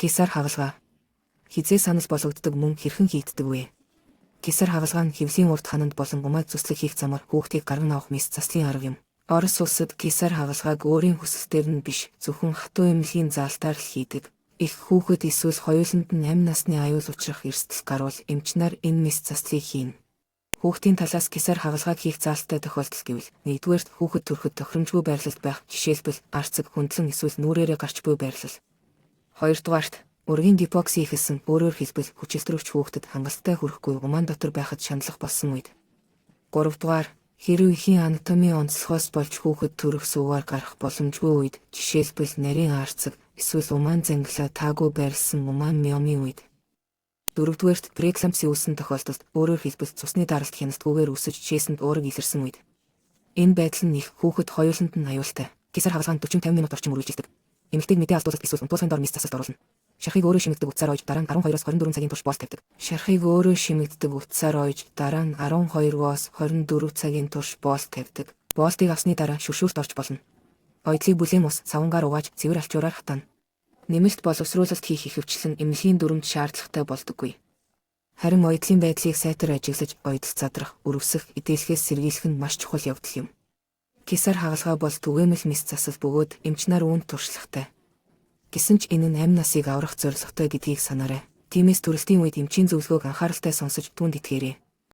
Гисар хагалгаа. Хизээ санал болгогддог мөн хэрхэн хийгддэг вэ? Гисар хагалгаа нь хөвлийн урд хананд болон умайг зүслэг хийх замаар хүүхдийг гарган авах мэс заслын арга юм. Орос улсад гисар хагалгааг өөрийн хүсэлтээр нь биш, зөвхөн хатуу эмнэлгийн заалтаар л хийдэг. Их хүүхэд эсвэл хоёуланд нь амь насны аюул учрах эрсдэл гарвал эмч нар энэ мэс заслыг хийнэ. Хүүхдийн талаас гисар хагалгааг хийх заалттай тохиолдол гэвэл нэгдүгээрт хүүхэд төрөхөд тохиромжгүй байрлалд байх, жишээлбэл арцаг, хөндлөн эсвэл нүрээрээ гарч буй байрлал. Хоёрдугаарт ургийн гипокси ихэлсэн, өөрөөр хэлбэл хүчилтөрөгч хүүхдэд хангалттай хүрэхгүй умаан дотор байхад шаналх болсон үед. Гуравдугаар хэрвээ ихийн анатомийн онцлогоос болж хүүхэд төрөх суугаар гарах боломжгүй үед, жишээлбэл нарийн арцаг эсвэл умаан зангилаа таагүй байрлсан умаан миомын үед. Дөрөвдүгээрт преэклампси үүссэн тохиолдолд, өөрөөр хэлбэл цусны даралт хяналтгүйгээр үсэж чээсэнд уураг илэрсэн үед. Энэ байдал нь их хүүхэд хоёуланд нь аюултай. Гисар хагалгаанд 40-50 минут орчим үргэлжилдэг. Эмэгтэйг мэдээ алдуулалт эсвэл унтуулгын дор мис засалд оруулна. Шархыг өөрөө шимэгдэг утсаар ойж дараа нь 12-оос 24 цагийн турш боолт тавьдаг. Шархыг өөрөө шимэгдэг утсаар ойж дараа нь 12-оос 24 цагийн турш боолт тавьдаг. Боолтыг авсны дараа шүршүүлт орж болно. Ойдлыг бүлээн ус, савангаар угааж, цэвэр алчуураар хатана. Нэмэлт боловсруулалт хийх ихэвчлэн эмнэлгийн дүрмд шаардлагатай болдоггүй. Харин ойдлын байдлыг сайтар ажиглаж, ойдол задрах, өрөвсөх, эдэлхээс сэргийлэх нь маш чухал явдал юм. Гисар хагалгаа бол түгээмэл мис засал бөгөөд эмч нар үүнд туршлагатай. Гэсэн ч энэ нь амь насыг аврах зорилготой гэдгийг санаарай. Тиймээс төрөлтийн үед эмчийн зөвлөгөөг анхааралтай сонсож түүнд итгээрэй.